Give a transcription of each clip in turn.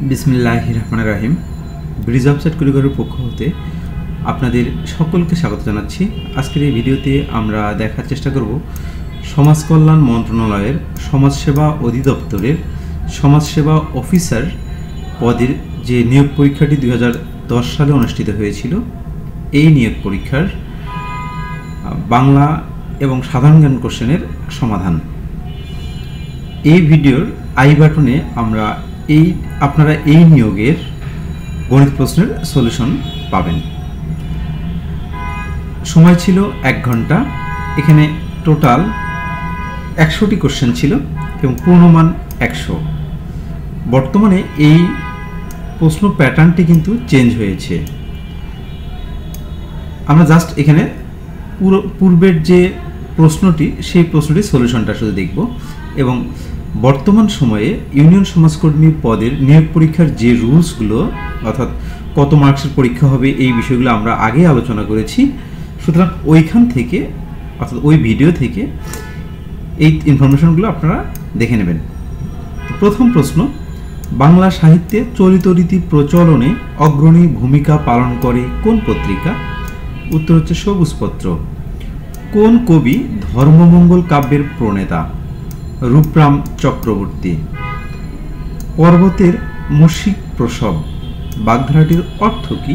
বিসমিল্লাহির রহমানির রহিম। Bridge offset কুরিগরের পক্ষ হতে আপনাদের সকলকে স্বাগত জানাচ্ছি। আজকের এই ভিডিওতে আমরা দেখার চেষ্টা করব সমাজ কল্যাণ মন্ত্রণালয়ের সমাজসেবা অধিদপ্তরের সমাজসেবা অফিসার পদের যে নিয়োগ পরীক্ষাটি 2010 সালে অনুষ্ঠিত হয়েছিল, এই নিয়োগ পরীক্ষার বাংলা এবং সাধারণ জ্ঞান কোশ্চেনের সমাধান। এই ভিডিওর আই বাটনে আপনারা এই নিয়োগের গণিত প্রশ্নের সলিউশন পাবেন। সময় ছিল 1 ঘন্টা। এখানে টোটাল 100টি কোশ্চেন ছিল এবং পূর্ণমান 100। বর্তমানে এই প্রশ্ন প্যাটার্নটি কিন্তু চেঞ্জ হয়েছে। আমরা জাস্ট এখানে পূর্বের যে প্রশ্নটি, সেই প্রশ্নটির সলিউশনটা শুধু দেখব এবং বর্তমান সময়ে ইউনিয়ন সমাজকর্মী পদের নিয়োগ পরীক্ষার যে রুলসগুলো, অর্থাৎ কত মার্কসের পরীক্ষা হবে, এই বিষয়গুলো আমরা আগে আলোচনা করেছি। সুতরাং ওইখান থেকে, অর্থাৎ ওই ভিডিও থেকে এই ইনফরমেশনগুলো আপনারা দেখে নেবেন। প্রথম প্রশ্ন, বাংলা সাহিত্যে চলিত রীতি প্রচলনে অগ্রণী ভূমিকা পালন করে কোন পত্রিকা? উত্তর হচ্ছে সবুজপত্র। কোন কবি ধর্মমঙ্গল কাব্যের প্রণেতা? রূপরাম চক্রবর্তী। পর্বতের মুশিক প্রসব বাগধারাটির অর্থ কি?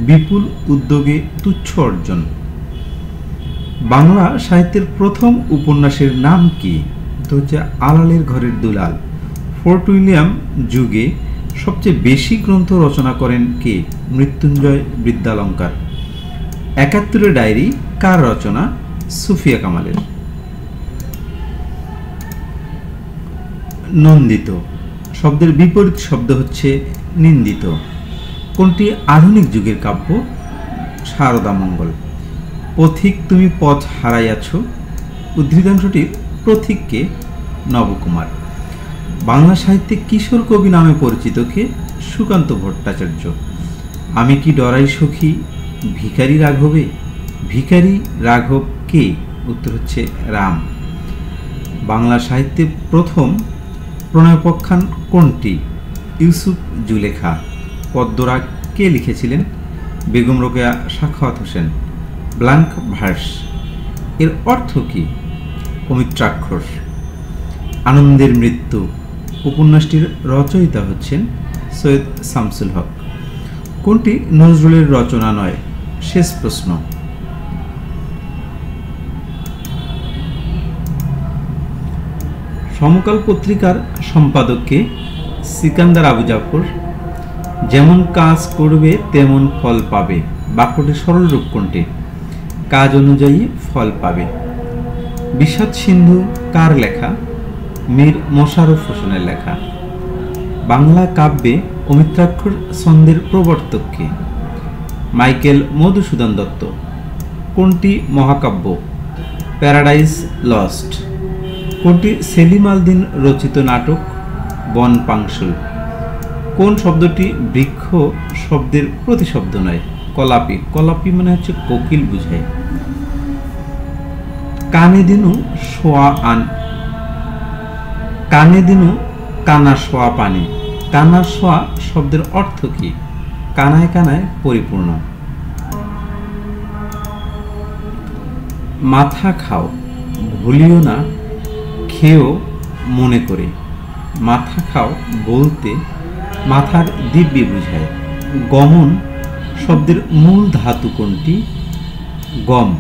বিপুল উদ্যোগে তুচ্ছ অর্জন। বাংলা সাহিত্যের প্রথম উপন্যাসের নাম কি? তো হচ্ছে আলালের ঘরের দুলাল। ফোর্ট উইলিয়াম যুগে সবচেয়ে বেশি গ্রন্থ রচনা করেন কে? মৃত্যুঞ্জয় বৃদ্ধালঙ্কার। ৭১ ডায়েরি কার রচনা? সুফিয়া কামালের। নন্দিত শব্দের বিপরীত শব্দ হচ্ছে নিন্দিত। কোনটি আধুনিক যুগের কাব্য? সারদা মঙ্গল। পথিক তুমি পথ হারাইয়াছ, উদ্ধৃতাংশটির প্রতীককে? নবকুমার। বাংলা সাহিত্যে কিশোর কবি নামে পরিচিত কে? সুকান্ত ভট্টাচার্য। আমি কি ডরাই সখী ভিখারি রাঘবে? ভিখারি রাঘব কে? উত্তর হচ্ছে রাম। বাংলা সাহিত্যে প্রথম প্রণয়োপাখ্যান কোনটি? ইউসুফ জুলেখা। পদ্মরা কে লিখেছিলেন? বেগম রোকেয়া সাখাওয়াত হোসেন। ব্ল্যাঙ্ক ভার্স এর অর্থ কি? পবিত্রাক্ষর। আনন্দের মৃত্যু উপন্যাসটির রচয়িতা হচ্ছেন সৈয়দ শামসুল হক। কোনটি নজরুলের রচনা নয়? শেষ প্রশ্ন। সমকাল পত্রিকার সম্পাদককে? সিকান্দার আবু জাফর। যেমন কাজ করবে তেমন ফল পাবে বাক্যটির সরল রূপ কোনটি? কাজ অনুযায়ী ফল পাবে। বিষাদ সিন্ধু কার লেখা? মীর মোশাররফ হোসেনের লেখা। বাংলা কাব্যে অমিত্রাক্ষর ছন্দের প্রবর্তক কে? মাইকেল মধুসূদন দত্ত। কোনটি মহাকাব্য? Paradise lost. কোনটি সেলিম আল দীন রচিত নাটক? বন পাংশুল। কোন শব্দটি বৃক্ষ শব্দের প্রতিশব্দ নয়? কলাপি। কলাপি মানে হচ্ছে কোকিল বুঝায়। কানে দিনু সোয়া আন, কানে দিনু কানা সোয়া পানি। কানা সোয়া শব্দের অর্থ কি? কানায় কানায় পরিপূর্ণ। মাথা খাও ভুলিও না, খেয়েও মনে করে। মাথা খাও বলতে মাথার দিব্যি বুঝায়। গমন শব্দের মূল ধাতু কোনটি? গম।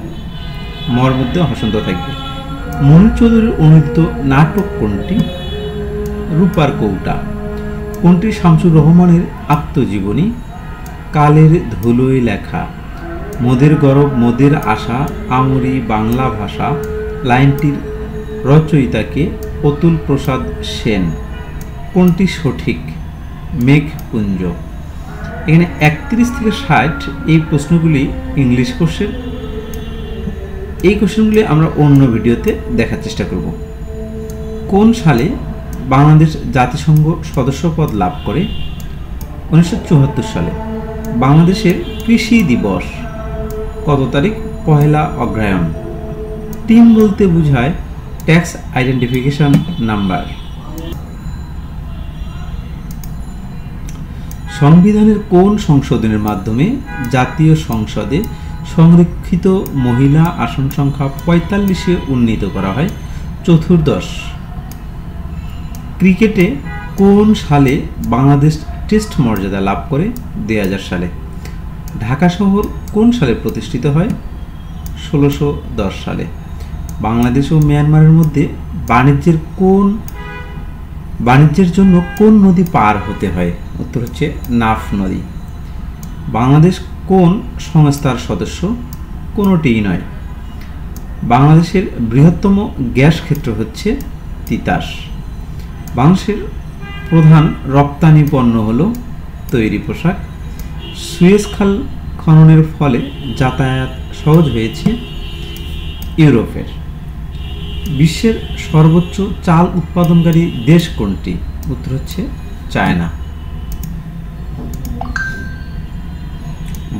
মর মধ্যে হসন্ত থাকবে। মনির চৌধুরীর অনুদিত নাটক কোনটি? রূপার কৌটা। কোনটি শামসুর রহমানের আত্মজীবনী? কালের ধুলোয় লেখা। মোদের গরব মোদের আশা আমরি বাংলা ভাষা লাইনটির রচয়িতাকে? অতুল প্রসাদ সেন। কোনটি সঠিক? মেঘপুঞ্জ। এখানে 31 থেকে 60 এই প্রশ্নগুলি ইংলিশ কোশ্চেন। এই কোশ্চেনগুলি আমরা অন্য ভিডিওতে দেখার চেষ্টা করব। কোন সালে বাংলাদেশ জাতিসংঘ সদস্যপদ লাভ করে? 1974 সালে। বাংলাদেশের কৃষি দিবস কত তারিখ? 1 অগ্রহায়ণ। টিন বলতে বোঝায় ট্যাক্স আইডেন্টিফিকেশন নাম্বার। সংবিধানের কোন সংশোধনের মাধ্যমে জাতীয় সংসদে সংরক্ষিত মহিলা আসন সংখ্যা ৪৫-এ উন্নীত করা হয়? চতুর্দশ। ক্রিকেটে কোন সালে বাংলাদেশ টেস্ট মর্যাদা লাভ করে? ২০০০ সালে। ঢাকা শহর কোন সালে প্রতিষ্ঠিত হয়? ১৬১০ সালে। বাংলাদেশ ও মিয়ানমারের মধ্যে বাণিজ্যের জন্য কোন নদী পার হতে হয়? উত্তর হচ্ছে নাফ নদী। বাংলাদেশ কোন সংস্থার সদস্য? কোনোটিই নয়। বাংলাদেশের বৃহত্তম গ্যাস ক্ষেত্র হচ্ছে তিতাস। বাংলাদেশের প্রধান রপ্তানি পণ্য হলো তৈরি পোশাক। সুয়েজ খাল খননের ফলে যাতায়াত সহজ হয়েছে ইউরোপের। বিশ্বের সর্বোচ্চ চাল উৎপাদনকারী দেশ কোনটি? উত্তর হচ্ছে চায়না।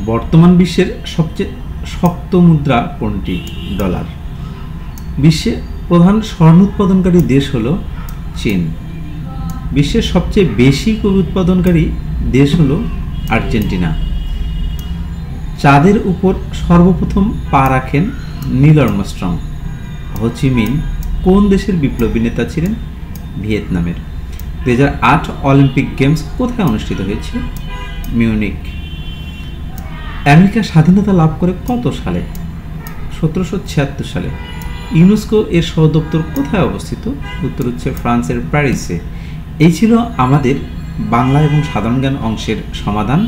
বর্তমান বিশ্বের সবচেয়ে শক্ত মুদ্রা কোনটি? ডলার। বিশ্বে প্রধান স্বর্ণ উৎপাদনকারী দেশ হলো চীন। বিশ্বের সবচেয়ে বেশি কফি উৎপাদনকারী দেশ হলো আর্জেন্টিনা। চাঁদের উপর সর্বপ্রথম পা রাখেন নীল আর্মস্ট্রং। হো চি মিন কোন দেশের বিপ্লবী নেতা ছিলেন? ভিয়েতনামের। ২০০৮ অলিম্পিক গেমস কোথায় অনুষ্ঠিত হয়েছে? মিউনিক। আমেরিকা স্বাধীনতা লাভ করে কত সালে? ১৭৭৬ সালে। ইউনেস্কো এর সদর দপ্তর কোথায় অবস্থিত? উত্তর হচ্ছে ফ্রান্সের প্যারিসে। এই ছিল আমাদের বাংলা এবং সাধারণ জ্ঞান অংশের সমাধান।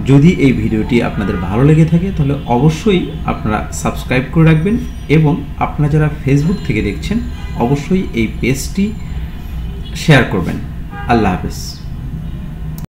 যদি এই ভিডিওটি আপনাদের ভালো লেগে থাকে তাহলে অবশ্যই আপনারা সাবস্ক্রাইব করে রাখবেন এবং আপনারা যারা ফেসবুক থেকে দেখছেন অবশ্যই এই পেজটি শেয়ার করবেন। আল্লাহ হাফেজ।